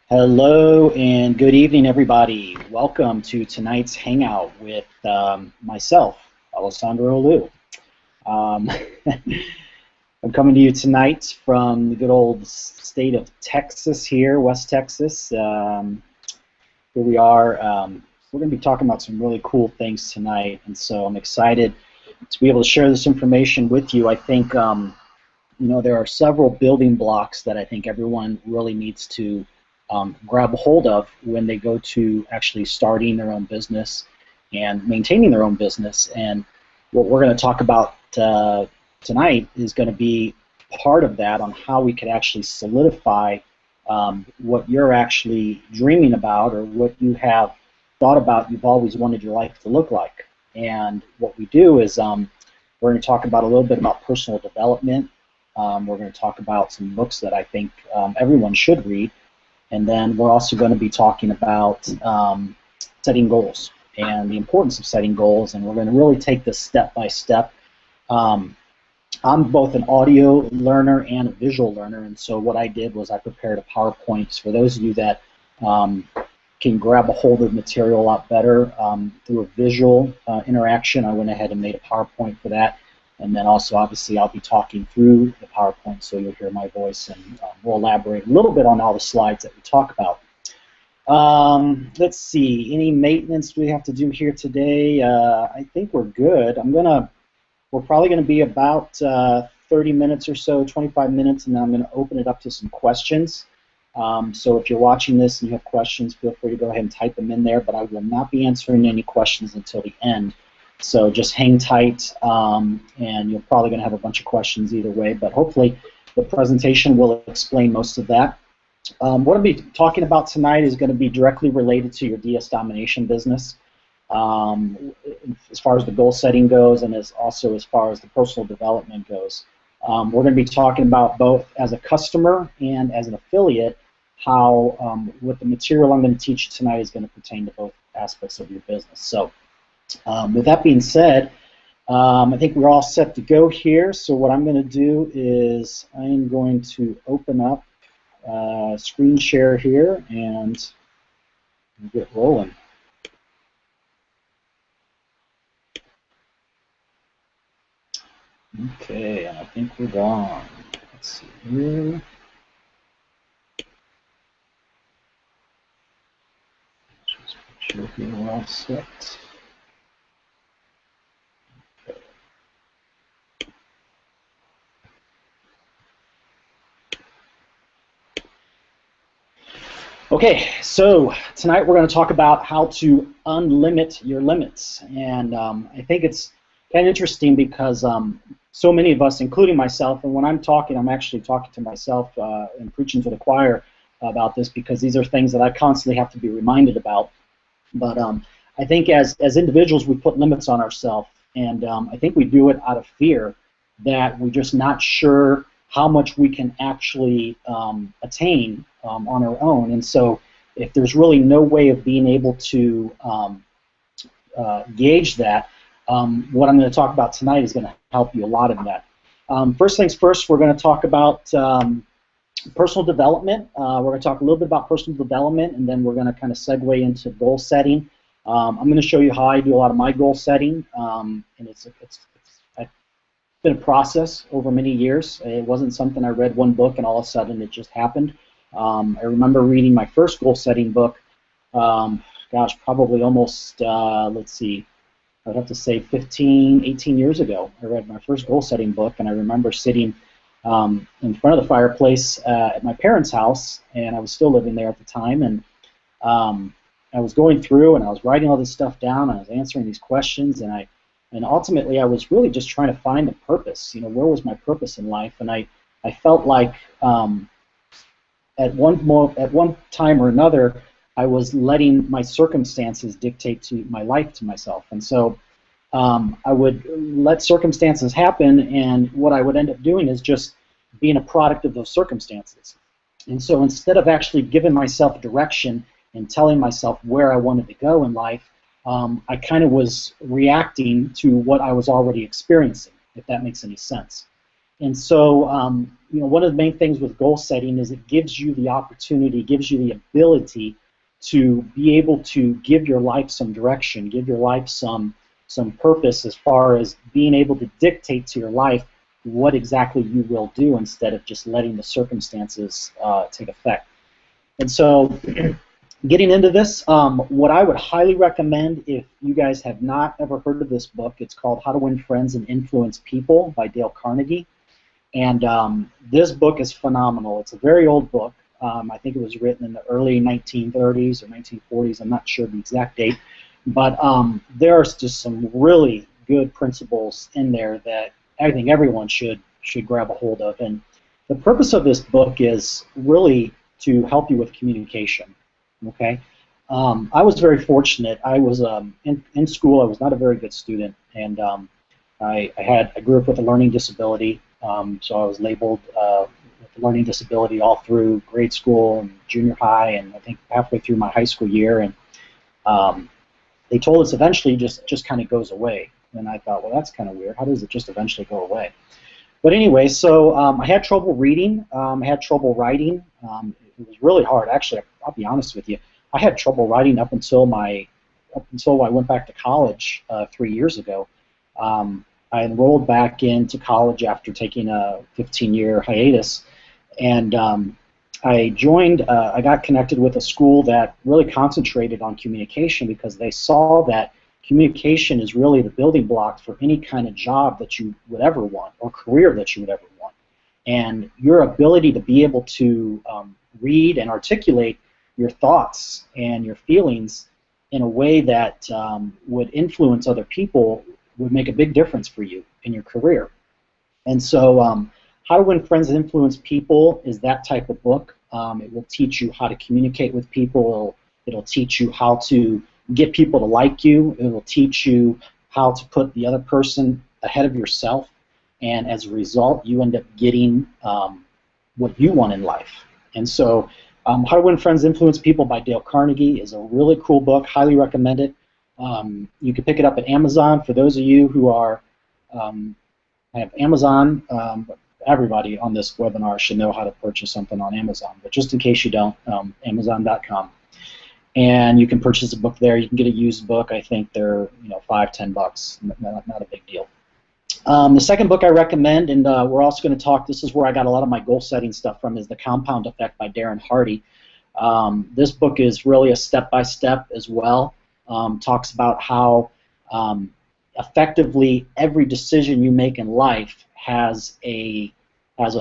Hello and good evening, everybody. Welcome to tonight's hangout with myself, Alessandro Liu. Um, I'm coming to you tonight from the good old state of Texas here, West Texas. Here we are. We're going to be talking about some really cool things tonight, and so I'm excited to be able to share this information with you. I think there are several building blocks that I think everyone really needs to grab a hold of when they go to actually starting their own business and maintaining their own business. And what we're going to talk about tonight is going to be part of that on how we could actually solidify what you're actually dreaming about or what you have thought about you've always wanted your life to look like. And what we do is we're going to talk about a little bit about personal development. We're going to talk about some books that I think everyone should read. And then we're also going to be talking about setting goals and the importance of setting goals. And we're going to really take this step by step. I'm both an audio learner and a visual learner. And so what I did was I prepared a PowerPoint. For those of you that can grab a hold of material a lot better through a visual interaction, I went ahead and made a PowerPoint for that. And then also, obviously, I'll be talking through the PowerPoint, so you'll hear my voice, and we'll elaborate a little bit on all the slides that we talk about. Let's see, any maintenance we have to do here today? I think we're good. We're probably going to be about 30 minutes or so, 25 minutes, and then I'm going to open it up to some questions. So if you're watching this and you have questions, feel free to go ahead and type them in there, but I will not be answering any questions until the end. So just hang tight, and you're probably going to have a bunch of questions either way, but hopefully the presentation will explain most of that. What I'll be talking about tonight is going to be directly related to your DS domination business, as far as the goal setting goes, and also as far as the personal development goes. We're going to be talking about both as a customer and as an affiliate, how what the material I'm going to teach you tonight is going to pertain to both aspects of your business. So with that being said, I think we're all set to go here. So what I'm going to do is I'm going to open up screen share here and get rolling. Okay, and I think we're gone. Let's see here. Just make sure here we're all set. Okay, so tonight we're going to talk about how to unlimit your limits, and I think it's kind of interesting because so many of us, including myself, and when I'm talking, I'm actually talking to myself and preaching to the choir about this because these are things that I constantly have to be reminded about. But I think as individuals, we put limits on ourselves, and I think we do it out of fear that we're just not sure how much we can actually attain on our own. And so if there's really no way of being able to gauge that, what I'm going to talk about tonight is going to help you a lot in that. First things first, we're going to talk about personal development. We're going to talk a little bit about personal development, and then we're going to kind of segue into goal setting. I'm going to show you how I do a lot of my goal setting, and it's been a process over many years. It wasn't something I read one book and all of a sudden it just happened. I remember reading my first goal setting book, gosh, probably almost, let's see, I'd have to say 15, 18 years ago. I read my first goal setting book, and I remember sitting in front of the fireplace at my parents' house, and I was still living there at the time, and I was going through and I was writing all this stuff down, and I was answering these questions, and ultimately I was really just trying to find a purpose. You know, where was my purpose in life? And I felt like at one time or another, I was letting my circumstances dictate to my life to myself. And so I would let circumstances happen, and what I would end up doing is just being a product of those circumstances. And so instead of actually giving myself direction and telling myself where I wanted to go in life, I kind of was reacting to what I was already experiencing, if that makes any sense. And so, one of the main things with goal setting is it gives you the opportunity, gives you the ability to be able to give your life some direction, give your life some purpose as far as being able to dictate to your life what exactly you will do instead of just letting the circumstances take effect. And so, getting into this, what I would highly recommend, if you guys have not ever heard of this book, it's called How to Win Friends and Influence People by Dale Carnegie. And this book is phenomenal. It's a very old book. I think it was written in the early 1930s or 1940s. I'm not sure the exact date. But there's just some really good principles in there that I think everyone should grab a hold of. And the purpose of this book is really to help you with communication. Okay, I was very fortunate. I was in school. I was not a very good student, and I grew up with a learning disability. So I was labeled with a learning disability all through grade school and junior high, and I think halfway through my high school year. And they told us eventually just kind of goes away. And I thought, well, that's kind of weird. How does it just eventually go away? But anyway, so I had trouble reading. I had trouble writing. It was really hard. Actually, I'll be honest with you. I had trouble writing up until I went back to college 3 years ago. I enrolled back into college after taking a 15-year hiatus, and I got connected with a school that really concentrated on communication because they saw that communication is really the building block for any kind of job that you would ever want or career that you would ever want. And your ability to be able to read and articulate your thoughts and your feelings in a way that would influence other people would make a big difference for you in your career. And so How to Win Friends and Influence People is that type of book. It will teach you how to communicate with people. It'll teach you how to get people to like you. It will teach you how to put the other person ahead of yourself. And as a result, you end up getting what you want in life. And so How to Win Friends and Influence People by Dale Carnegie is a really cool book. Highly recommend it. You can pick it up at Amazon. For those of you who are have Amazon, everybody on this webinar should know how to purchase something on Amazon. But just in case you don't, Amazon.com. And you can purchase a book there. You can get a used book. I think they're $5-10. Not a big deal. The second book I recommend, and we're also going to talk, this is where I got a lot of my goal setting stuff from, is The Compound Effect by Darren Hardy. This book is really a step-by-step as well. Talks about how effectively every decision you make in life has an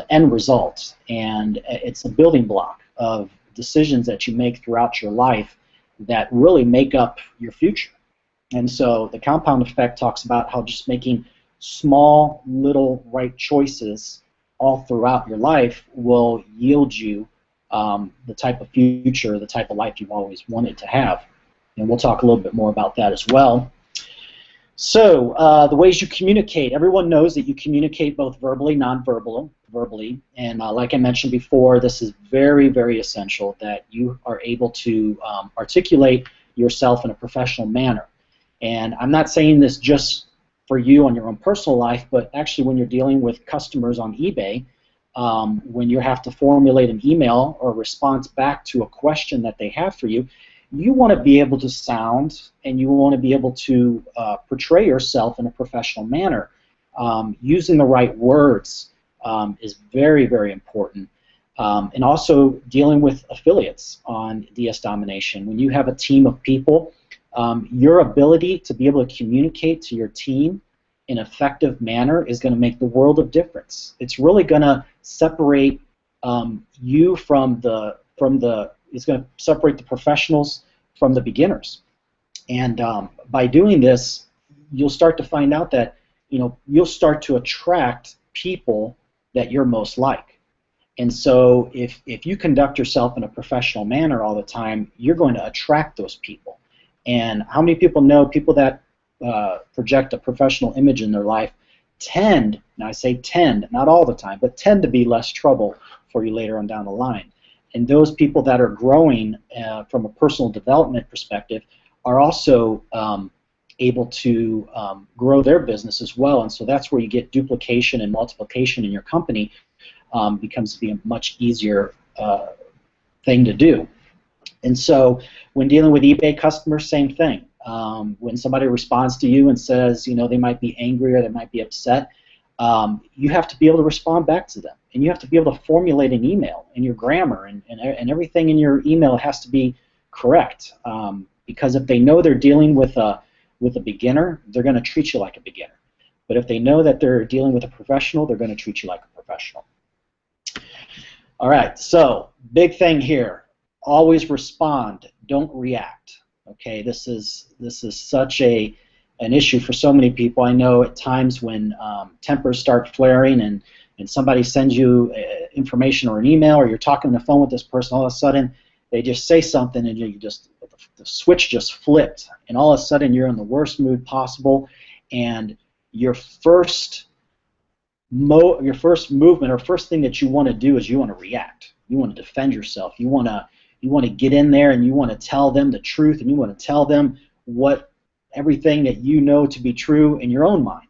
end result, and it's a building block of decisions that you make throughout your life that really make up your future. And so the compound effect talks about how just making small little right choices all throughout your life will yield you the type of future, the type of life you've always wanted to have. And we'll talk a little bit more about that as well. So the ways you communicate. Everyone knows that you communicate both verbally, non-verbally, and like I mentioned before, this is very, very essential that you are able to articulate yourself in a professional manner. And I'm not saying this just for you on your own personal life, but actually when you're dealing with customers on eBay, when you have to formulate an email or a response back to a question that they have for you, you want to be able to sound and you want to be able to portray yourself in a professional manner. Using the right words is very, very important. And also dealing with affiliates on DS Domination. When you have a team of people, your ability to be able to communicate to your team in an effective manner is going to make the world of difference. It's really going to separate you it's going to separate the professionals from the beginners. And by doing this, you'll start to find out that you'll start to attract people that you're most like. And so if you conduct yourself in a professional manner all the time, you're going to attract those people. And how many people know people that project a professional image in their life tend, and I say tend, not all the time, but tend to be less trouble for you later on down the line. And those people that are growing from a personal development perspective are also able to grow their business as well. And so that's where you get duplication and multiplication in your company. Becomes to be a much easier thing to do. And so when dealing with eBay customers, same thing. When somebody responds to you and says, they might be angry or they might be upset, you have to be able to respond back to them. And you have to be able to formulate an email, and your grammar and everything in your email has to be correct. Because if they know they're dealing with a beginner, they're going to treat you like a beginner. But if they know that they're dealing with a professional, they're going to treat you like a professional. All right, so big thing here. Always respond, don't react. Okay, this is such an issue for so many people. I know at times when tempers start flaring and somebody sends you information or an email, or you're talking on the phone with this person, all of a sudden they just say something and the switch just flipped, and all of a sudden you're in the worst mood possible, and your first movement or first thing that you want to do is you want to react. You want to defend yourself. You want to get in there and you want to tell them the truth, and you want to tell them everything that you know to be true in your own mind.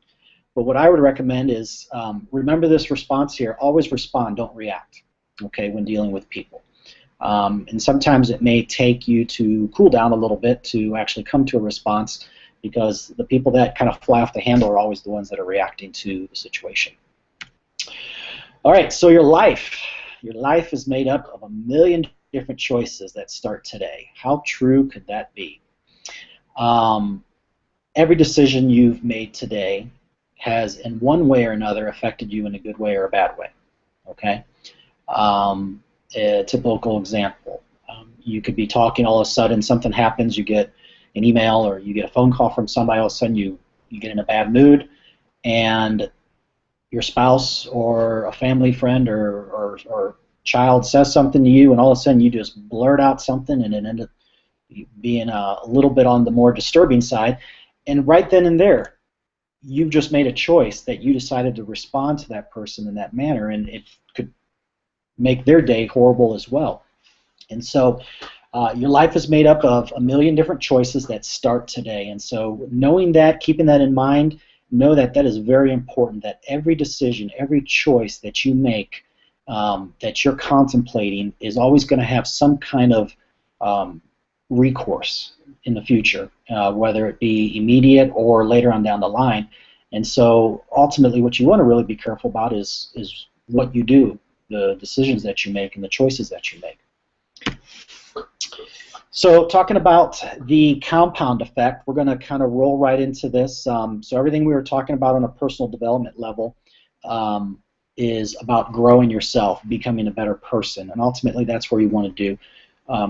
But what I would recommend is remember this response here. Always respond, don't react. Okay, when dealing with people. And sometimes it may take you to cool down a little bit to actually come to a response, because the people that kind of fly off the handle are always the ones that are reacting to the situation. All right, so your life is made up of a million different choices that start today. How true could that be? Every decision you've made today has, in one way or another, affected you in a good way or a bad way. Okay? A typical example. You could be talking, all of a sudden something happens, you get an email or you get a phone call from somebody, all of a sudden you get in a bad mood, and your spouse or a family friend or child says something to you, and all of a sudden you just blurt out something, and it ended up being a little bit on the more disturbing side. And right then and there, you've just made a choice that you decided to respond to that person in that manner, and it could make their day horrible as well. And so your life is made up of a million different choices that start today. And so knowing that, keeping that in mind, know that that is very important, that every decision, every choice that you make, that you're contemplating, is always going to have some kind of recourse in the future, whether it be immediate or later on down the line. And so ultimately what you want to really be careful about is what you do, the decisions that you make and the choices that you make. So talking about the compound effect, we're going to kind of roll right into this. So everything we were talking about on a personal development level is about growing yourself, becoming a better person, and ultimately that's where you want to do.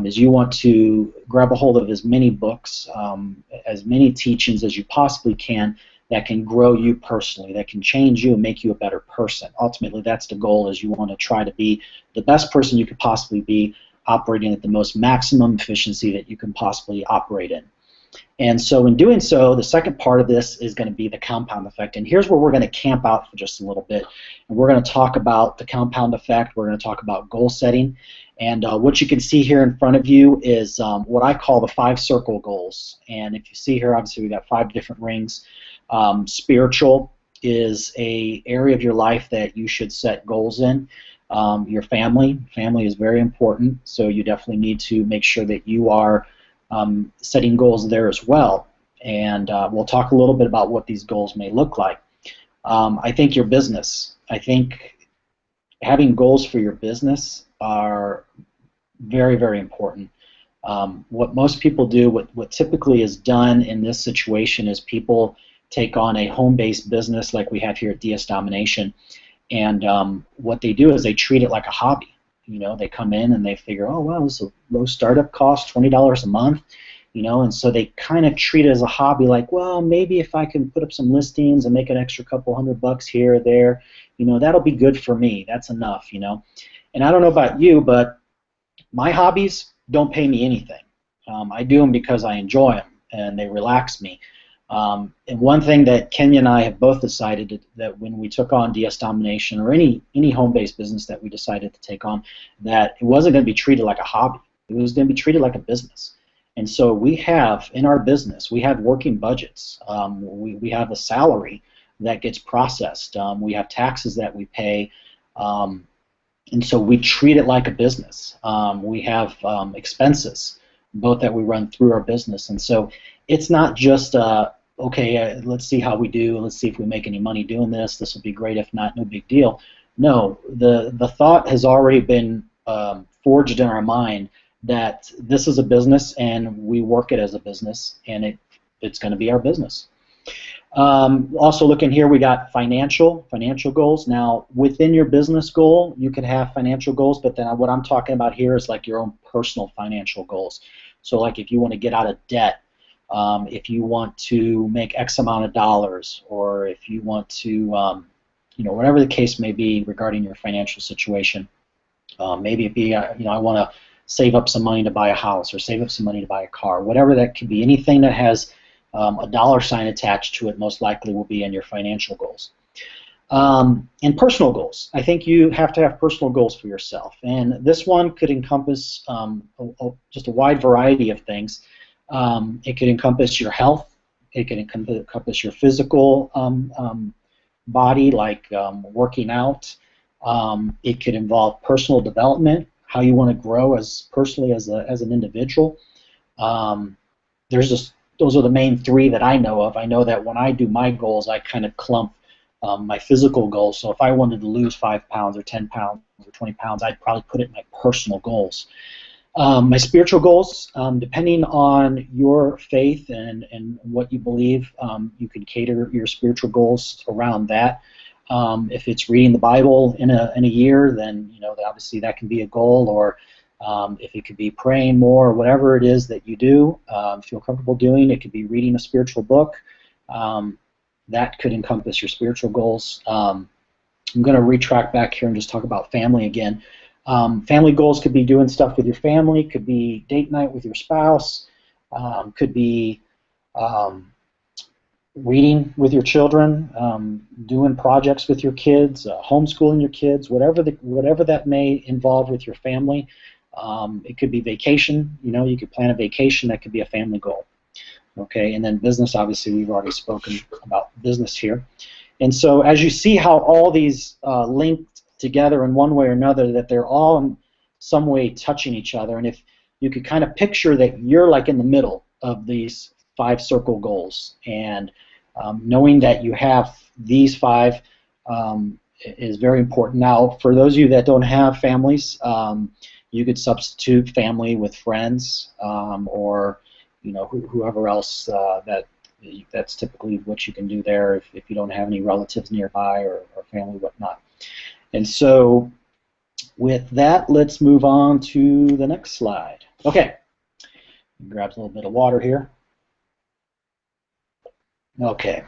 Is you want to grab a hold of as many books, as many teachings as you possibly can that can grow you personally, that can change you and make you a better person. Ultimately, that's the goal, is you want to try to be the best person you could possibly be, operating at the most maximum efficiency that you can possibly operate in. And so in doing so, the second part of this is going to be the compound effect. And here's where we're going to camp out for just a little bit. And we're going to talk about the compound effect. We're going to talk about goal setting. And what you can see here in front of you is what I call the 5 circle goals. And if you see here, obviously we've got 5 different rings. Spiritual is an area of your life that you should set goals in. Your family is very important, so you definitely need to make sure that you are setting goals there as well. And we'll talk a little bit about what these goals may look like. I think your business, I think having goals for your business are very, very important. What most people do, what typically is done in this situation, is people take on a home-based business like we have here at DS Domination, and what they do is they treat it like a hobby. You know, they come in and they figure, oh, well, this is a low startup cost, $20 a month, you know, and so they kind of treat it as a hobby, like, well, maybe if I can put up some listings and make an extra couple $100 here or there, you know, that'll be good for me. That's enough, you know. And I don't know about you, but my hobbies don't pay me anything. I do them because I enjoy them and they relax me. And one thing that Kenya and I have both decided, that when we took on DS Domination, or any home-based business that we decided to take on, that it wasn't going to be treated like a hobby. It was going to be treated like a business. And so we have, in our business, we have working budgets. We have a salary that gets processed. We have taxes that we pay. And so we treat it like a business. We have expenses, both that we run through our business. And so it's not just, okay, let's see how we do. Let's see if we make any money doing this. This will be great. If not, no big deal. No, the thought has already been forged in our mind that this is a business and we work it as a business, and it's going to be our business. Also looking here, we got financial goals. Now, within your business goal, you can have financial goals, but then what I'm talking about here is like your own personal financial goals. So like if you want to get out of debt, if you want to make X amount of dollars, or if you want to, you know, whatever the case may be regarding your financial situation. Maybe it be, you know, I want to save up some money to buy a house, or save up some money to buy a car. Whatever that could be, anything that has a dollar sign attached to it most likely will be in your financial goals. And personal goals. I think you have to have personal goals for yourself. And this one could encompass just a wide variety of things. It could encompass your health. It could encompass your physical body, like working out. It could involve personal development, how you want to grow personally as an individual. Those are the main three that I know of. I know that when I do my goals, I kind of clump my physical goals. So if I wanted to lose 5 pounds or 10 pounds or 20 pounds, I'd probably put it in my personal goals. My spiritual goals, depending on your faith and what you believe, you can cater your spiritual goals around that. If it's reading the Bible in a year, then you know obviously that can be a goal. Or if it could be praying more, or whatever it is that you do, feel comfortable doing. It could be reading a spiritual book. That could encompass your spiritual goals. I'm going to retract back here and just talk about family again. Family goals could be doing stuff with your family, could be date night with your spouse, could be reading with your children, doing projects with your kids, homeschooling your kids, whatever that may involve with your family. It could be vacation. You know, you could plan a vacation. That could be a family goal. Okay, and then business. Obviously, we've already spoken about business here. And so, as you see how all these linked together in one way or another, that they're all in some way touching each other. And if you could kind of picture that you're like in the middle of these 5 circle goals, and knowing that you have these 5 is very important. Now, for those of you that don't have families, you could substitute family with friends, or you know whoever else that's typically what you can do there if you don't have any relatives nearby or family, whatnot. And so with that, let's move on to the next slide. Okay, grab a little bit of water here. Okay,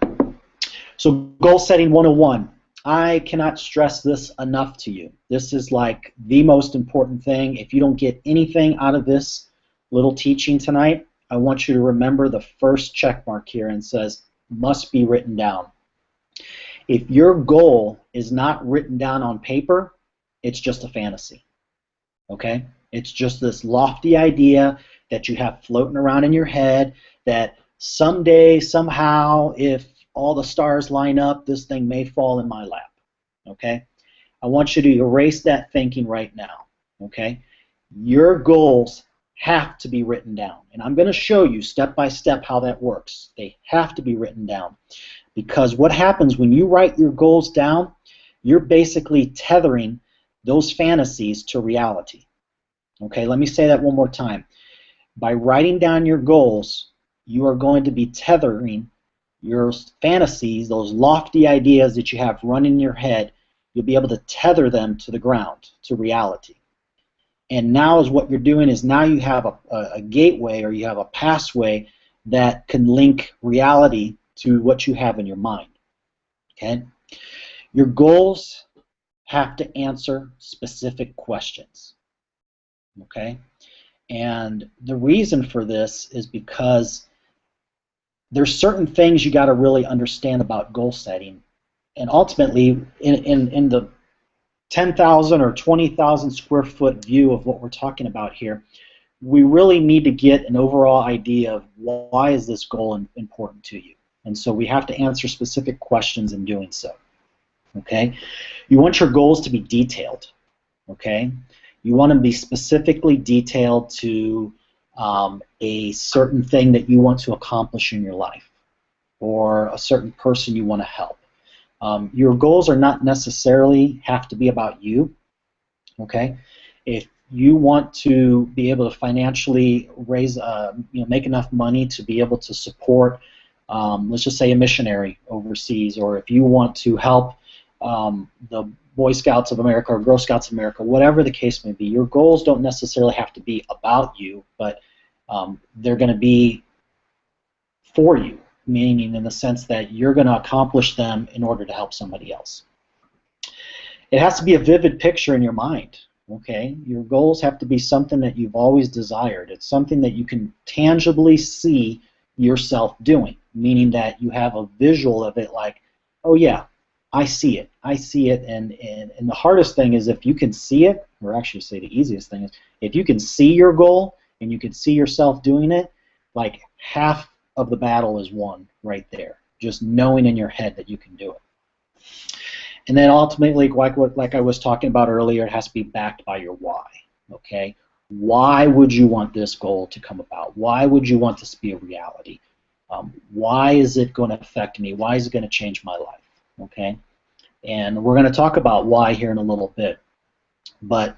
so goal setting 101. I cannot stress this enough to you. This is like the most important thing. If you don't get anything out of this little teaching tonight, I want you to remember the first check mark here, and says must be written down. If your goal is not written down on paper, it's just a fantasy. Okay? It's just this lofty idea that you have floating around in your head that someday, somehow, if all the stars line up, this thing may fall in my lap. Okay? I want you to erase that thinking right now. Okay? Your goals have to be written down. And I'm going to show you step by step how that works. They have to be written down. Because what happens when you write your goals down, you're basically tethering those fantasies to reality. Okay, let me say that one more time. By writing down your goals, you are going to be tethering your fantasies, those lofty ideas that you have running in your head. You'll be able to tether them to the ground, to reality. And now is what you're doing is now you have a gateway, or you have a pathway that can link reality to what you have in your mind. Okay? Your goals have to answer specific questions. Okay? And the reason for this is because there's certain things you got to really understand about goal setting. And ultimately, in the 10,000 or 20,000 square foot view of what we're talking about here, we really need to get an overall idea of why is this goal important to you. And so we have to answer specific questions in doing so. Okay? You want your goals to be detailed. Okay? You want to be specifically detailed to a certain thing that you want to accomplish in your life, or a certain person you want to help. Your goals are not necessarily have to be about you. Okay? If you want to be able to financially raise, make enough money to be able to support, let's just say, a missionary overseas, or if you want to help the Boy Scouts of America or Girl Scouts of America, whatever the case may be, your goals don't necessarily have to be about you, but they're going to be for you, meaning in the sense that you're going to accomplish them in order to help somebody else. It has to be a vivid picture in your mind. Okay, your goals have to be something that you've always desired. It's something that you can tangibly see yourself doing, meaning that you have a visual of it, like, oh yeah, I see it. I see it, and the hardest thing is if you can see it, or actually say the easiest thing is if you can see your goal and you can see yourself doing it, like half of the battle is won right there, just knowing in your head that you can do it. And then ultimately, like I was talking about earlier, it has to be backed by your why. Okay? Why would you want this goal to come about? Why would you want this to be a reality? Why is it going to affect me? Why is it going to change my life? Okay? And we're going to talk about why here in a little bit. But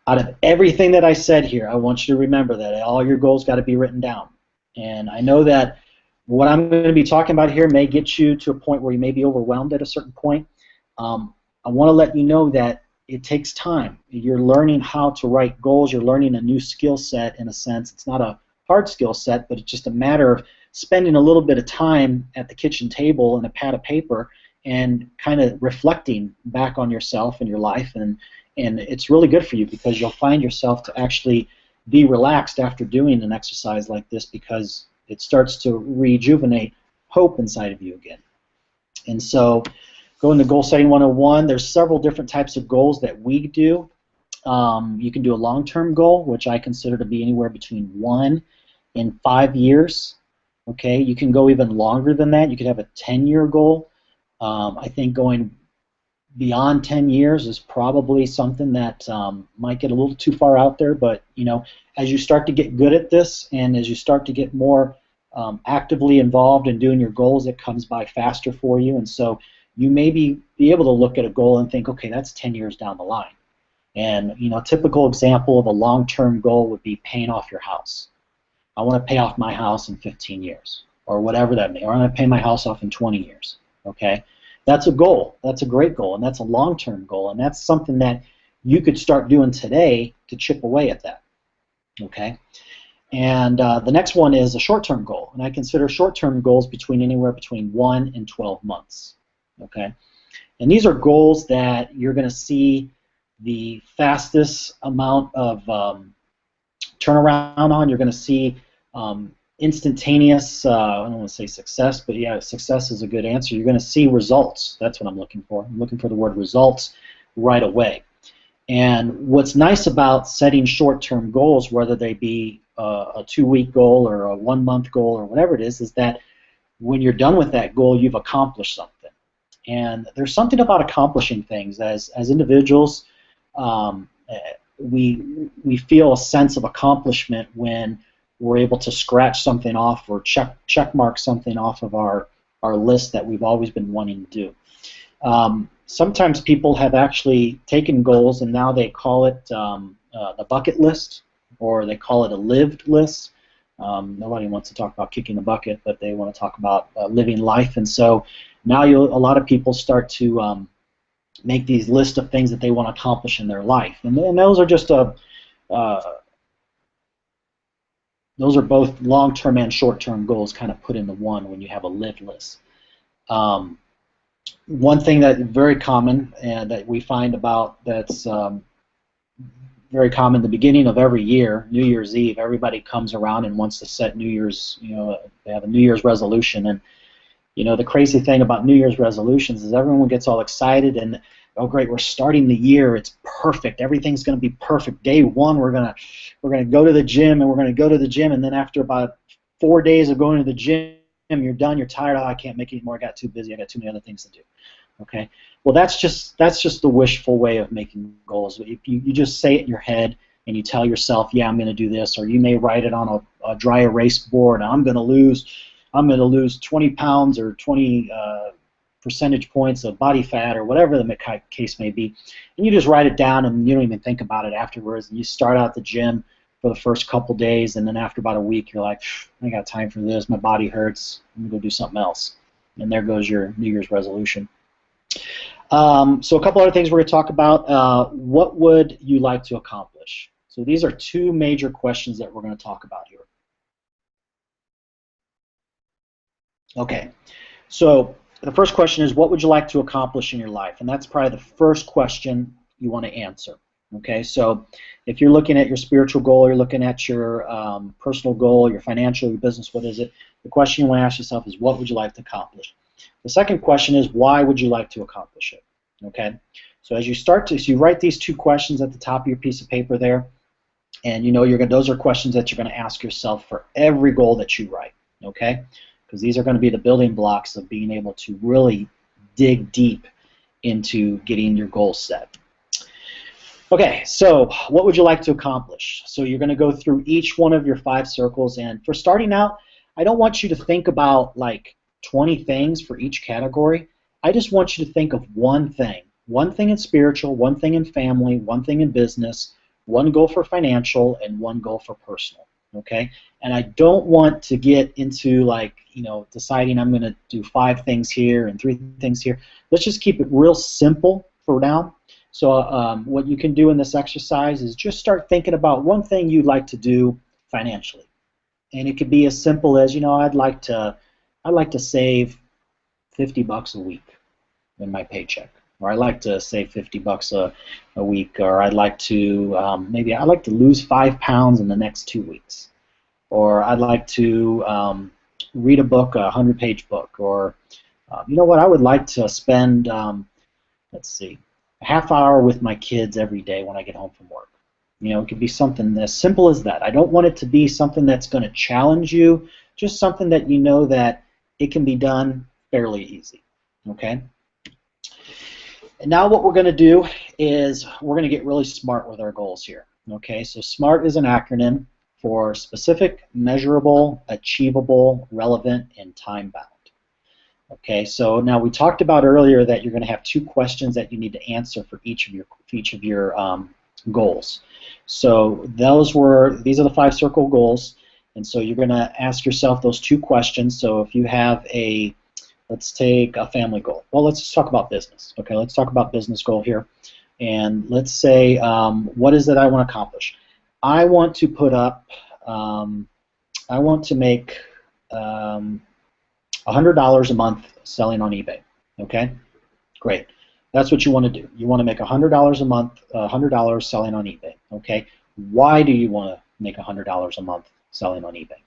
out of everything that I said here, I want you to remember that all your goals got to be written down. And I know that what I'm going to be talking about here may get you to a point where you may be overwhelmed at a certain point. I want to let you know that it takes time. You're learning how to write goals. You're learning a new skill set in a sense. It's not a hard skill set, but it's just a matter of spending a little bit of time at the kitchen table and a pad of paper and kind of reflecting back on yourself and your life. And it's really good for you because you'll find yourself to actually be relaxed after doing an exercise like this because it starts to rejuvenate hope inside of you again. And so, going to Goal Setting 101, there's several different types of goals that we do. You can do a long-term goal, which I consider to be anywhere between 1 and 5 years. Okay, you can go even longer than that. You could have a 10-year goal. I think going beyond 10 years is probably something that might get a little too far out there, but as you start to get good at this and as you start to get more actively involved in doing your goals, it comes by faster for you, and so you may be able to look at a goal and think, okay, that's 10 years down the line. And a typical example of a long-term goal would be paying off your house. I want to pay off my house in 15 years, or whatever that may, or I'm going to pay my house off in 20 years. Okay, that's a goal. That's a great goal, and that's a long-term goal, and that's something that you could start doing today to chip away at that. Okay, and the next one is a short-term goal, and I consider short-term goals anywhere between 1 and 12 months. Okay, and these are goals that you're going to see the fastest amount of turnaround on. You're going to see instantaneous, I don't want to say success, but yeah, success is a good answer. You're going to see results. That's what I'm looking for. I'm looking for the word results right away. And what's nice about setting short-term goals, whether they be a 2-week goal or a 1-month goal or whatever it is that when you're done with that goal, you've accomplished something. And there's something about accomplishing things. As individuals, we feel a sense of accomplishment when we're able to scratch something off or check mark something off of our list that we've always been wanting to do. Sometimes people have actually taken goals and now they call it the bucket list, or they call it a lived list. Nobody wants to talk about kicking the bucket, but they want to talk about living life. And so now a lot of people start to make these lists of things that they want to accomplish in their life, and those are just those are both long-term and short-term goals kind of put into one when you have a lived list. One thing that is very common and that we find about that's very common the beginning of every year, New Year's Eve, everybody comes around and wants to set New Year's, they have a New Year's resolution. And the crazy thing about New Year's resolutions is everyone gets all excited, and oh great, we're starting the year, it's perfect, everything's going to be perfect. Day one, we're gonna go to the gym, and we're gonna go to the gym, and then after about 4 days of going to the gym, you're done, you're tired, oh, I can't make it anymore, I got too busy, I got too many other things to do. Okay, well that's just the wishful way of making goals. If you just say it in your head and you tell yourself, yeah, I'm going to do this, or you may write it on a dry erase board, I'm going to lose 20 pounds or 20 percentage points of body fat, or whatever the case may be, and you just write it down and you don't even think about it afterwards, and you start out the gym for the first couple days, and then after about a week you're like, I ain't got time for this, my body hurts, I'm going to go do something else. And there goes your New Year's resolution. So a couple other things we're going to talk about. What would you like to accomplish? So these are two major questions that we're going to talk about here. Okay, so the first question is, what would you like to accomplish in your life? And that's probably the first question you want to answer. Okay, so if you're looking at your spiritual goal, you're looking at your personal goal, your financial, your business, what is it? The question you want to ask yourself is, what would you like to accomplish? The second question is, why would you like to accomplish it? Okay, so as you start to, so you write these two questions at the top of your piece of paper there, and you know those are questions that you're going to ask yourself for every goal that you write. Okay, because these are going to be the building blocks of being able to really dig deep into getting your goals set. Okay, so what would you like to accomplish? So you're going to go through each one of your 5 circles, and for starting out, I don't want you to think about like 20 things for each category. I just want you to think of one thing in spiritual, one thing in family, one thing in business, one goal for financial, and one goal for personal. Okay, and I don't want to get into like, you know, deciding I'm going to do 5 things here and 3 things here. Let's just keep it real simple for now. So what you can do in this exercise is just start thinking about one thing you'd like to do financially, and it could be as simple as, you know, I'd like to save $50 a week in my paycheck, or I'd like to save $50 a week, or I'd like to maybe I'd like to lose 5 pounds in the next 2 weeks, or I'd like to read a book, a 100-page book, or you know what, I would like to spend let's see, a half hour with my kids every day when I get home from work. You know, it could be something as simple as that. I don't want it to be something that's going to challenge you, just something that you know that it can be done fairly easy. Okay? And now what we're going to do is we're going to get really smart with our goals here. Okay? So SMART is an acronym for specific, measurable, achievable, relevant, and time-bound. Okay, so now we talked about earlier that you're going to have 2 questions that you need to answer for each of your goals. So these are the 5 circle goals, and so you're going to ask yourself those 2 questions. So if you have let's take a family goal. Well, let's just talk about business. Okay, let's talk about business goal here, and let's say what is it I want to accomplish? I want to put up, I want to make $100 a month selling on eBay. Okay, great. That's what you want to do. You want to make $100 a month, $100 selling on eBay. Okay, why do you want to make $100 a month selling on eBay?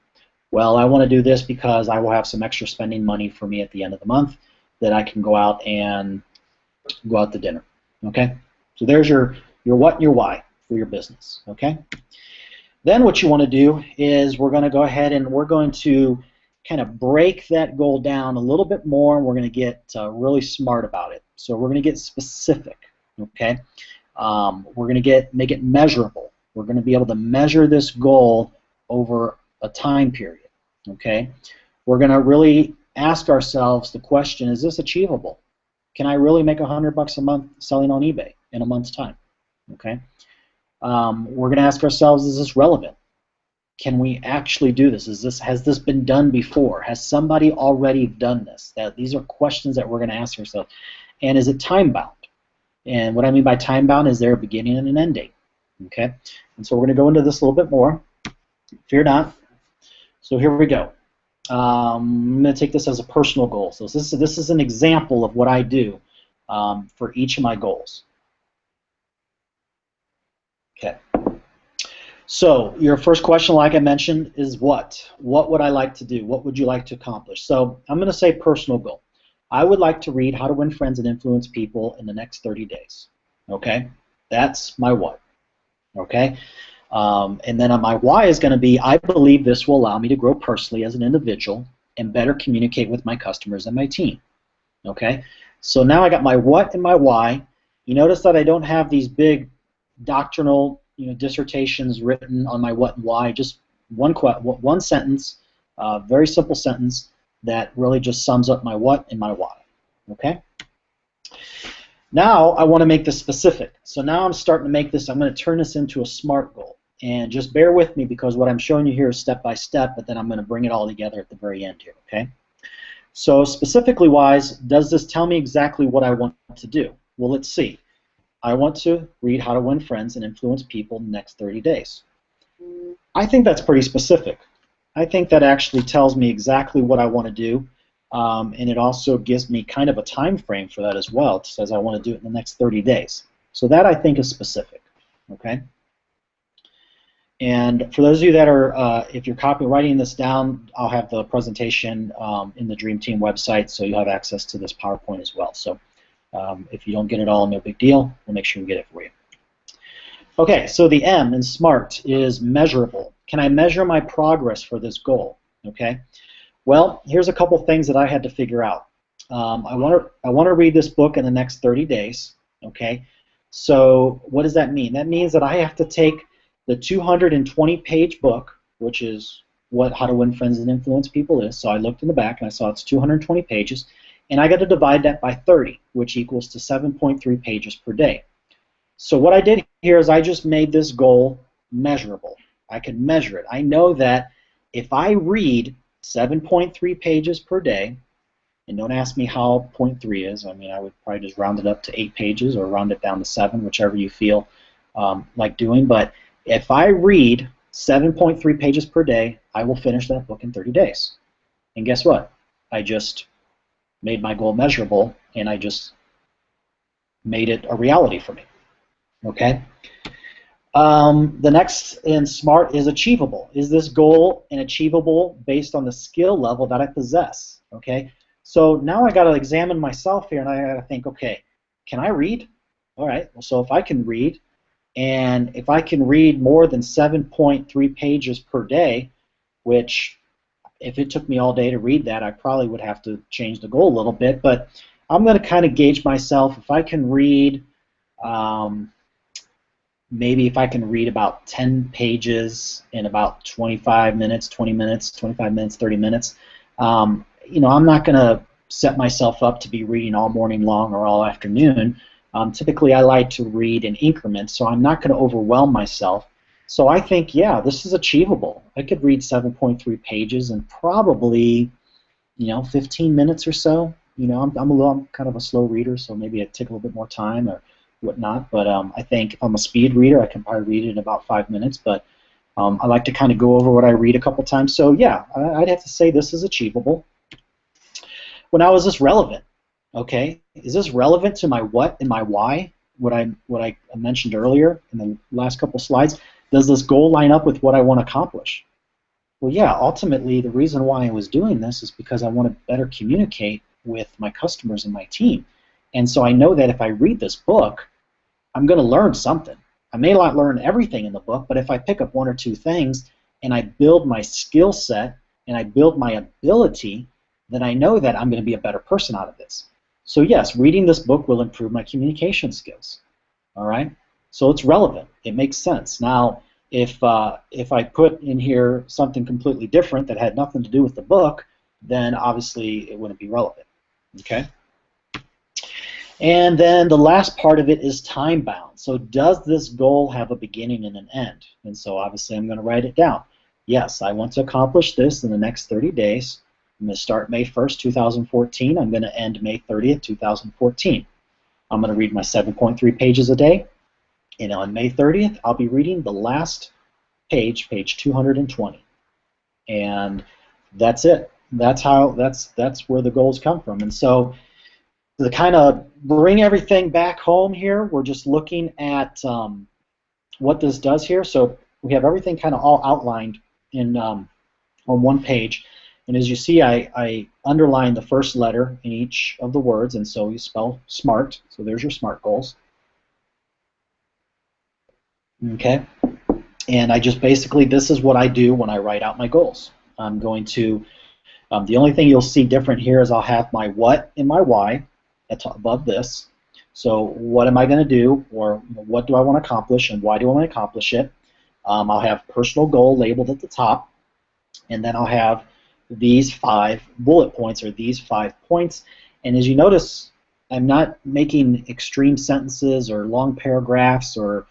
Well, I want to do this because I will have some extra spending money for me at the end of the month that I can go out to dinner. Okay, so there's your what and your why for your business. Okay, then what you want to do is we're going to go ahead and we're going to kind of break that goal down a little bit more, and we're going to get really smart about it. So we're going to get specific, okay? We're going to make it measurable. We're going to be able to measure this goal over a time period, okay? We're going to really ask ourselves the question, is this achievable? Can I really make $100 a month selling on eBay in a month's time, okay? We're going to ask ourselves, is this relevant? Can we actually do this? Has this been done before? Has somebody already done this? These are questions that we're going to ask ourselves. And is it time-bound? And what I mean by time-bound is there a beginning and an end date. Okay? And so we're going to go into this a little bit more. Fear not. So here we go. I'm going to take this as a personal goal. So this is an example of what I do for each of my goals. Okay. So your first question, like I mentioned, is what? What would I like to do? What would you like to accomplish? So I'm going to say personal goal. I would like to read How to Win Friends and Influence People in the next 30 days. Okay? That's my what. Okay? And then my why is going to be, I believe this will allow me to grow personally as an individual and better communicate with my customers and my team. Okay? So now I got my what and my why. You notice that I don't have these big doctrinal dissertations written on my what and why, just one sentence, very simple sentence that really just sums up my what and my why. Okay? Now I want to make this specific. So now I'm starting to make this, I'm going to turn this into a SMART goal. And just bear with me because what I'm showing you here is step by step, but then I'm going to bring it all together at the very end here. Okay? So specifically wise, does this tell me exactly what I want to do? Well, let's see. I want to read How to Win Friends and Influence People in the next 30 days. I think that's pretty specific. I think that actually tells me exactly what I want to do, and it also gives me kind of a time frame for that as well. It says I want to do it in the next 30 days. So that I think is specific. Okay? And for those of you that are, if you're writing this down, I'll have the presentation in the Dream Team website, so you'll have access to this PowerPoint as well. So if you don't get it all, no big deal. We'll make sure we get it for you. Okay, so the M in SMART is measurable. Can I measure my progress for this goal? Okay. Well, here's a couple things that I had to figure out. I want to read this book in the next 30 days. Okay. So what does that mean? That means that I have to take the 220-page book, which is what How to Win Friends and Influence People is. So I looked in the back and I saw it's 220 pages, and I got to divide that by 30, which equals to 7.3 pages per day. So what I did here is I just made this goal measurable. I can measure it. I know that if I read 7.3 pages per day, and don't ask me how 0.3 is. I mean, I would probably just round it up to 8 pages or round it down to 7, whichever you feel like doing. But if I read 7.3 pages per day, I will finish that book in 30 days. And guess what? I just made my goal measurable, and I just made it a reality for me. Okay? The next in SMART is achievable. Is this goal achievable based on the skill level that I possess? Okay? So now I got to examine myself here, and I got to think, okay, can I read? All right, well, so if I can read, and if I can read more than 7.3 pages per day, which if it took me all day to read that, I probably would have to change the goal a little bit, but I'm going to kind of gauge myself. If I can read, maybe if I can read about 10 pages in about 25 minutes, 20 minutes, 25 minutes, 30 minutes, you know, I'm not going to set myself up to be reading all morning long or all afternoon. Typically, I like to read in increments, so I'm not going to overwhelm myself. So I think, yeah, this is achievable. I could read 7.3 pages in probably, 15 minutes or so. I'm kind of a slow reader, so maybe it'd take a little bit more time or whatnot. But I think if I'm a speed reader, I can probably read it in about 5 minutes. But I like to kind of go over what I read a couple times. So yeah, I'd have to say this is achievable. Well, now, is this relevant? Okay, is this relevant to my what and my why? What I mentioned earlier in the last couple slides. Does this goal line up with what I want to accomplish? Well, yeah. Ultimately, the reason why I was doing this is because I want to better communicate with my customers and my team. And so I know that if I read this book, I'm going to learn something. I may not learn everything in the book, but if I pick up one or two things and I build my skill set and I build my ability, then I know that I'm going to be a better person out of this. So yes, reading this book will improve my communication skills. All right? So it's relevant. It makes sense. Now, if I put in here something completely different that had nothing to do with the book, then obviously it wouldn't be relevant. Okay? And then the last part of it is time-bound. So does this goal have a beginning and an end? And so obviously I'm going to write it down. Yes, I want to accomplish this in the next 30 days. I'm going to start May 1st, 2014. I'm going to end May 30th, 2014. I'm going to read my 7.3 pages a day. And on May 30th, I'll be reading the last page, page 220. And that's it. That's where the goals come from. And so to kind of bring everything back home here, we're just looking at what this does here. So we have everything kind of all outlined in on one page. And as you see, I underline the first letter in each of the words, and so you spell SMART. So there's your SMART goals. Okay. And I just basically, this is what I do when I write out my goals. I'm going to, the only thing you'll see different here is I'll have my what and my why above this. So what am I going to do, or what do I want to accomplish, and why do I want to accomplish it? I'll have personal goal labeled at the top, and then I'll have these 5 bullet points, or these 5 points. And as you notice, I'm not making extreme sentences or long paragraphs, or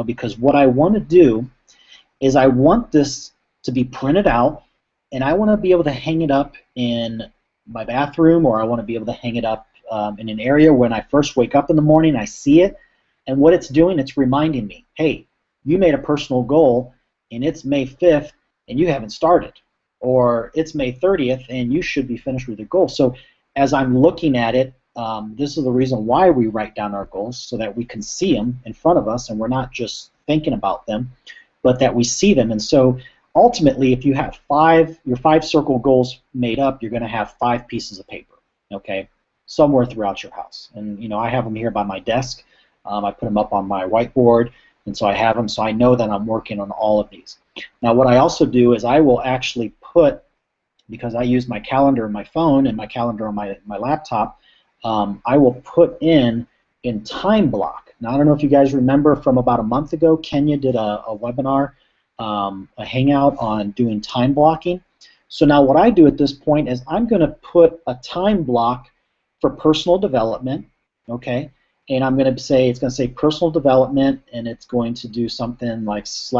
because what I want to do is I want this to be printed out, and I want to be able to hang it up in my bathroom, or I want to be able to hang it up in an area when I first wake up in the morning, I see it, and what it's doing, it's reminding me, hey, you made a personal goal, and it's May 5th, and you haven't started. Or it's May 30th, and you should be finished with your goal. So as I'm looking at it, this is the reason why we write down our goals, so that we can see them in front of us, and we're not just thinking about them, but that we see them. And so ultimately, if you have your 5 circle goals made up, you're going to have 5 pieces of paper, okay, somewhere throughout your house. And I have them here by my desk. I put them up on my whiteboard, and so I have them, so I know that I'm working on all of these. Now what I also do is I will actually put, because I use my calendar on my phone and my calendar on my laptop, I will put in time block. Now I don't know if you guys remember from about a month ago, Kenya did a webinar, a hangout on doing time blocking. So now what I do at this point is I'm going to put a time block for personal development, okay? And I'm going to say, it's going to say personal development, and it's going to do something like /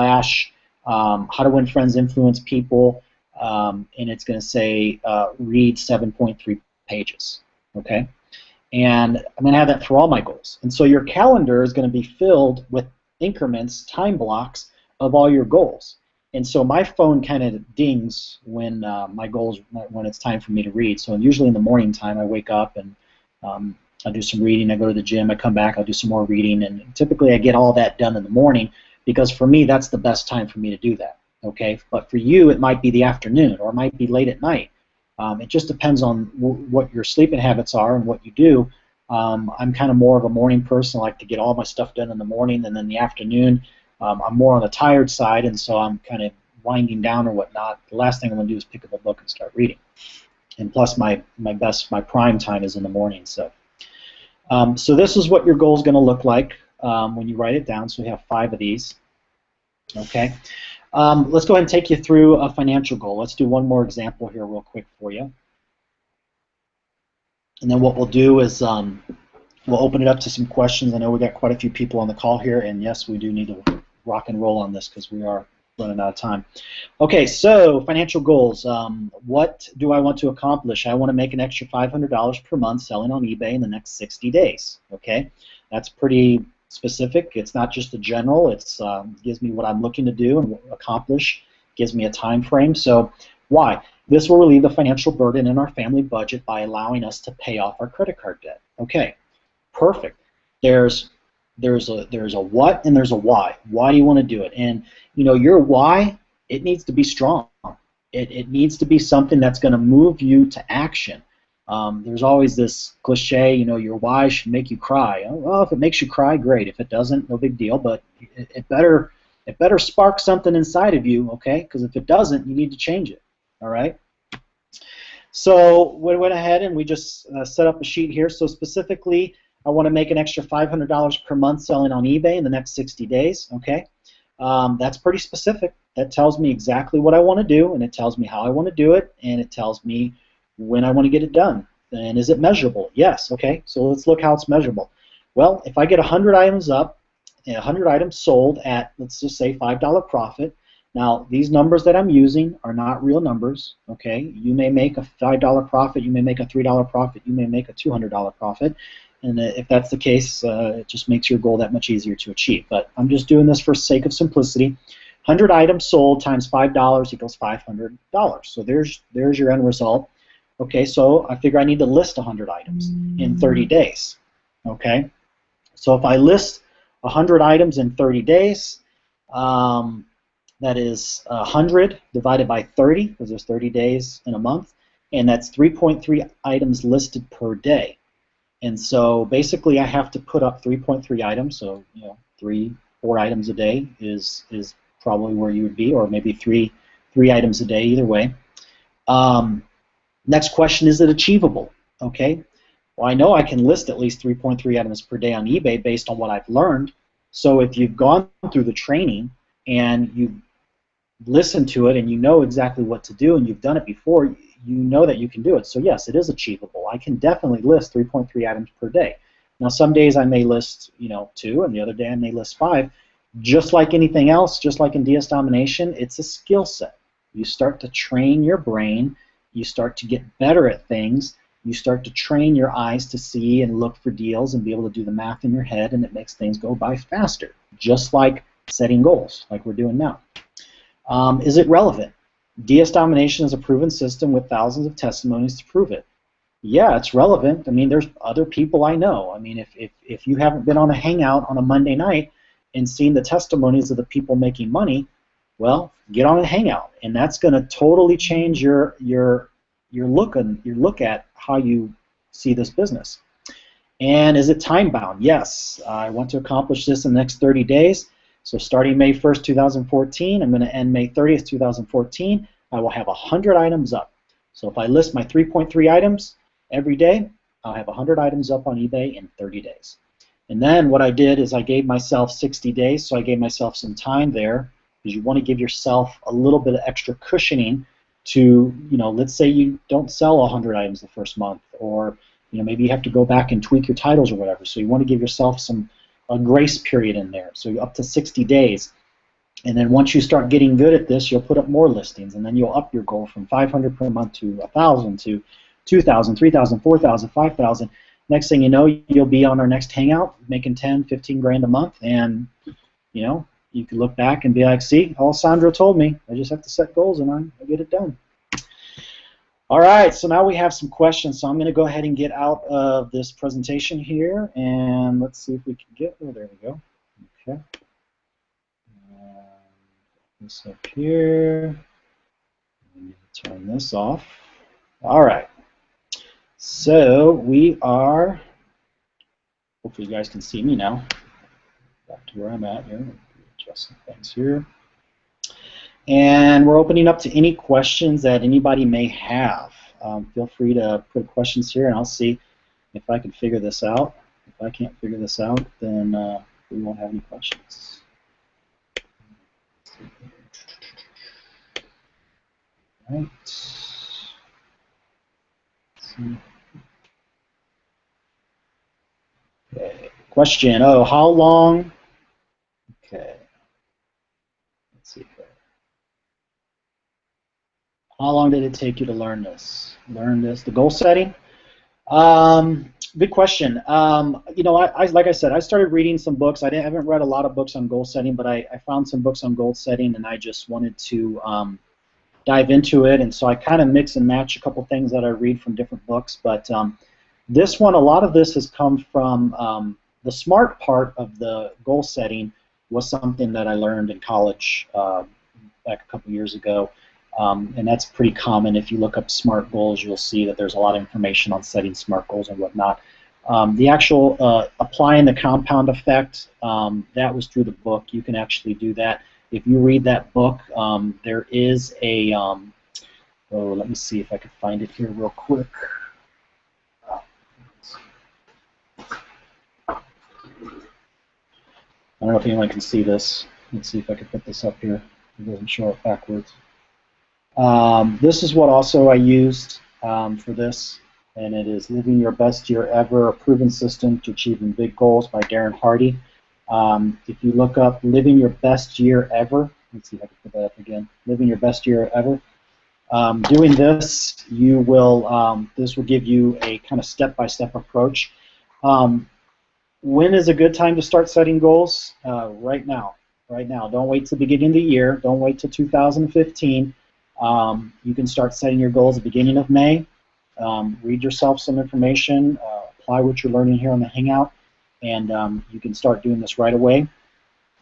how to win friends, influence people, and it's going to say read 7.3 pages, okay? And I'm going to have that for all my goals. And so your calendar is going to be filled with increments, time blocks of all your goals. And so my phone kind of dings when my goals, when it's time for me to read. So usually in the morning time, I wake up and I do some reading. I go to the gym. I come back. I'll do some more reading. And typically I get all that done in the morning, because for me that's the best time for me to do that. Okay, but for you it might be the afternoon, or it might be late at night. It just depends on what your sleeping habits are and what you do. I'm kind of more of a morning person. I like to get all my stuff done in the morning, and then the afternoon I'm more on the tired side, and so I'm kind of winding down or whatnot. The last thing I'm going to do is pick up a book and start reading. And plus my prime time is in the morning. So so this is what your goal is going to look like when you write it down. So we have 5 of these. Okay. Let's go ahead and take you through a financial goal. Let's do one more example here real quick for you. And then what we'll do is we'll open it up to some questions. I know we got quite a few people on the call here, and yes, we do need to rock and roll on this because we are running out of time. Okay, so financial goals. What do I want to accomplish? I want to make an extra $500 per month selling on eBay in the next 60 days. Okay, that's pretty specific. It's not just a general. It's gives me what I'm looking to do and accomplish. Gives me a time frame. So why? This will relieve the financial burden in our family budget by allowing us to pay off our credit card debt. Okay, perfect. There's a what and there's a why. Why do you want to do it? And your why, it needs to be strong. It needs to be something that's going to move you to action. There's always this cliche, your why should make you cry. Well, if it makes you cry, great. If it doesn't, no big deal. But it better spark something inside of you, okay? Because if it doesn't, you need to change it. All right. So we went ahead and we just set up a sheet here. So specifically, I want to make an extra $500 per month selling on eBay in the next 60 days. Okay. That's pretty specific. That tells me exactly what I want to do, and it tells me how I want to do it, and it tells me when I want to get it done. And is it measurable? Yes. Okay. So let's look how it's measurable. Well, if I get 100 items up, 100 items sold at, let's just say, $5 profit. Now, these numbers that I'm using are not real numbers, okay? You may make a $5 profit, you may make a $3 profit, you may make a $200 profit, and if that's the case, it just makes your goal that much easier to achieve. But I'm just doing this for sake of simplicity. 100 items sold times $5 equals $500. So there's your end result. Okay, so I figure I need to list 100 items in 30 days, okay? So if I list 100 items in 30 days, that is 100 divided by 30, because there's 30 days in a month, and that's 3.3 items listed per day. And so basically I have to put up 3.3 items, so 4 items a day is probably where you would be, or maybe three items a day, either way. Next question, is it achievable? Okay. Well, I know I can list at least 3.3 items per day on eBay based on what I've learned. So if you've gone through the training and you've listened to it and you know exactly what to do and you've done it before, you know that you can do it. So yes, it is achievable. I can definitely list 3.3 items per day. Now some days I may list 2, and the other day I may list 5. Just like anything else, just like in DS Domination, it's a skill set. You start to train your brain, you start to get better at things, you start to train your eyes to see and look for deals and be able to do the math in your head, and it makes things go by faster, just like setting goals, like we're doing now. Is it relevant? DS Domination is a proven system with thousands of testimonies to prove it. Yeah, it's relevant. I mean, there's other people I know. I mean, if you haven't been on a hangout on a Monday night and seen the testimonies of the people making money, well, get on a hangout, and that's going to totally change your look at how you see this business. And is it time bound? Yes, I want to accomplish this in the next 30 days. So starting May 1st, 2014, I'm going to end May 30th, 2014. I will have 100 items up. So if I list my 3.3 items every day, I'll have 100 items up on eBay in 30 days. And then what I did is I gave myself 60 days, so I gave myself some time there, because you want to give yourself a little bit of extra cushioning to, let's say you don't sell 100 items the first month, or maybe you have to go back and tweak your titles or whatever. So you want to give yourself a grace period in there, so up to 60 days. And then once you start getting good at this, you'll put up more listings, and then you'll up your goal from 500 per month to 1,000 to 2,000, 3,000, 4,000, 5,000. Next thing you know, you'll be on our next hangout making 10, 15 grand a month, and you can look back and be like, see, Alessandro told me, I just have to set goals and I get it done. All right, so now we have some questions, so I'm going to go ahead and get out of this presentation here, and let's see if we can get, oh, there we go. Okay. This up here. Let me turn this off. All right. So we are, hopefully you guys can see me now. Back to where I'm at here. Adjust some things here. And we're opening up to any questions that anybody may have. Feel free to put questions here, and I'll see if I can figure this out. If I can't figure this out, then we won't have any questions. Right. Okay. Question. Oh, how long? Okay. Let's see here. How long did it take you to learn this? The goal setting? Good question. Like I said, I started reading some books. I haven't read a lot of books on goal setting, but I found some books on goal setting, and I just wanted to dive into it, and so I kind of mix and match a couple things that I read from different books. But this one, a lot of this has come from the SMART part of the goal setting was something that I learned in college back a couple years ago. And that's pretty common. If you look up SMART goals, you'll see that there's a lot of information on setting SMART goals and whatnot. The actual applying the compound effect, that was through the book. You can actually do that. If you read that book, there is a, let me see if I can find it here real quick. I don't know if anyone can see this. Let's see if I can put this up here. It doesn't show it backwards. This is what also I used for this, and it is Living Your Best Year Ever, a proven system to achieving big goals by Darren Hardy. If you look up Living Your Best Year Ever, let's see if I can put that up again, Living Your Best Year Ever. Doing this, you will, this will give you a kind of step-by-step approach. When is a good time to start setting goals? Right now. Right now. Don't wait till the beginning of the year. Don't wait till 2015. You can start setting your goals at the beginning of May. Read yourself some information, apply what you're learning here on the Hangout, and you can start doing this right away.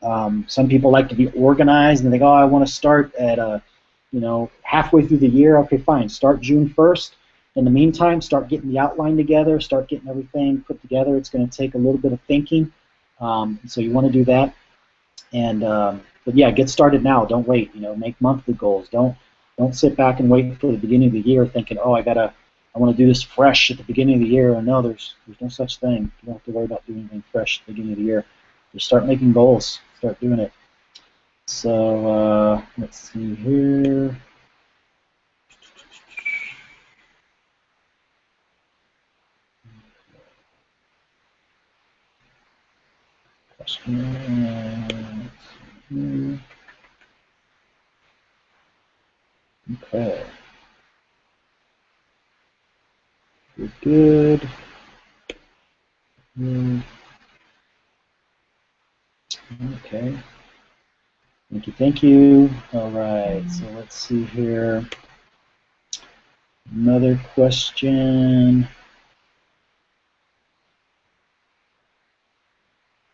Some people like to be organized and they go, oh, I want to start at halfway through the year. Okay, fine. Start June 1st. In the meantime, start getting the outline together, start getting everything put together. It's going to take a little bit of thinking, so you want to do that. And but yeah, get started now. Don't wait. Make monthly goals. Don't sit back and wait for the beginning of the year thinking, oh, I want to do this fresh at the beginning of the year. No, there's no such thing. You don't have to worry about doing anything fresh at the beginning of the year. Just start making goals. Start doing it. So let's see here. Okay. Good. Okay. Thank you. All right, so let's see here. Another question.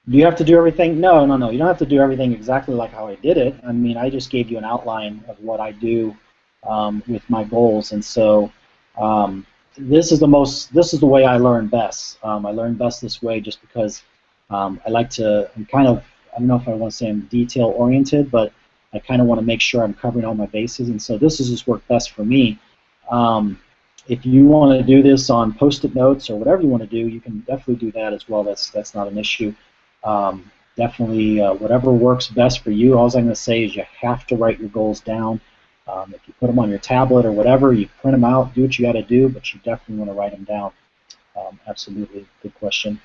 Do you have to do everything? No. You don't have to do everything exactly like how I did it. I mean, I just gave you an outline of what I do with my goals, and so this is the way I learn best. I learn best this way just because I like to. I don't know if I want to say I'm detail oriented, but I kind of want to make sure I'm covering all my bases, and so this has just worked best for me. If you want to do this on post-it notes or whatever you want to do, you can definitely do that as well. That's not an issue. Definitely whatever works best for you. All I'm going to say is you have to write your goals down. If you put them on your tablet or whatever, you print them out, do what you got to do, but you definitely want to write them down. Absolutely, good question.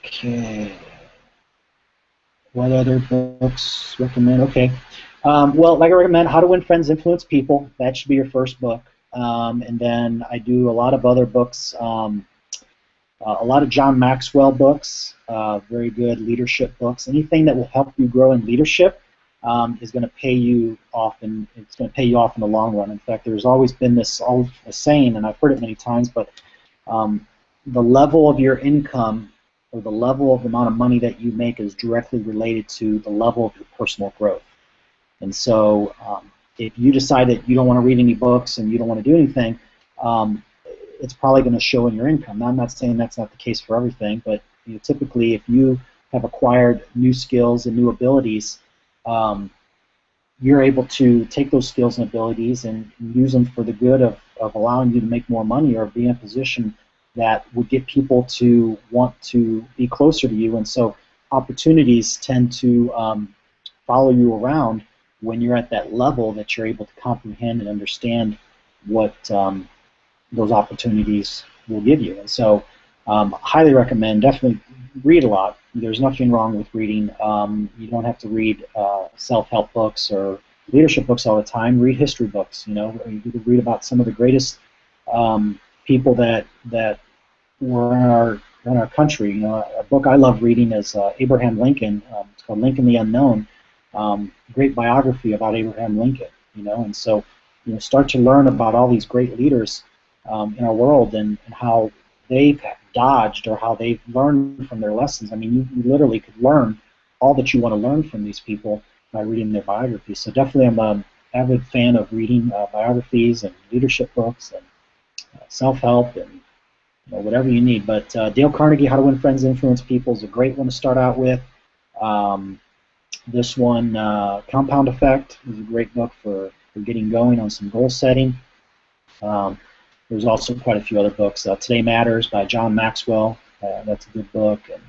Okay. What other books recommend? Okay. Well, like I recommend, How to Win Friends, Influence People. That should be your first book. And then I do a lot of other books. A lot of John Maxwell books, very good leadership books. Anything that will help you grow in leadership is going to pay you off, and it's going to pay you off in the long run. In fact, there's always been this old saying, and I've heard it many times, but the level of your income or the level of the amount of money that you make is directly related to the level of your personal growth. And so if you decide that you don't want to read any books and you don't want to do anything, it's probably going to show in your income. Now, I'm not saying that's not the case for everything, but typically if you have acquired new skills and new abilities, you're able to take those skills and abilities and use them for the good of allowing you to make more money or be in a position that would get people to want to be closer to you. And so opportunities tend to follow you around when you're at that level that you're able to comprehend and understand what those opportunities will give you. And so highly recommend, definitely read a lot. There's nothing wrong with reading. You don't have to read self-help books or leadership books all the time. Read history books. You can read about some of the greatest people that were in our country. A book I love reading is Abraham Lincoln. It's called Lincoln the Unknown. Great biography about Abraham Lincoln. And so start to learn about all these great leaders in our world and how they've dodged or how they've learned from their lessons. I mean, you literally could learn all that you want to learn from these people by reading their biographies. So definitely I'm an avid fan of reading biographies and leadership books and self-help and whatever you need. But Dale Carnegie, How to Win Friends, Influence People is a great one to start out with. This one, Compound Effect, is a great book for getting going on some goal setting. There's also quite a few other books. Today Matters by John Maxwell, that's a good book. And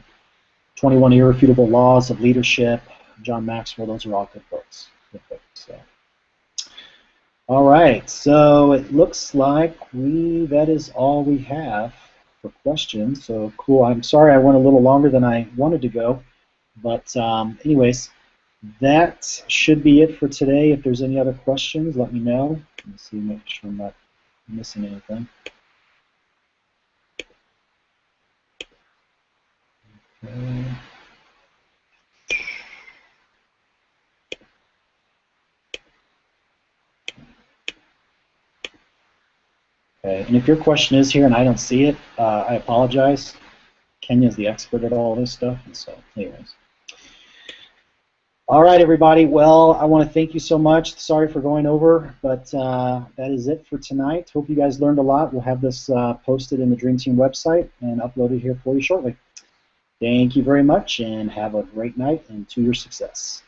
21 Irrefutable Laws of Leadership, John Maxwell, those are all good books. So. All right, so it looks like that is all we have for questions. So cool. I'm sorry I went a little longer than I wanted to go. But anyways, that should be it for today. If there's any other questions, let me know. Let me see, make sure I'm not missing anything. Okay, and if your question is here and I don't see it, I apologize. Kenya's the expert at all this stuff, and so anyways. All right, everybody. Well, I want to thank you so much. Sorry for going over, but that is it for tonight. Hope you guys learned a lot. We'll have this posted in the Dream Team website and uploaded here for you shortly. Thank you very much, and have a great night and to your success.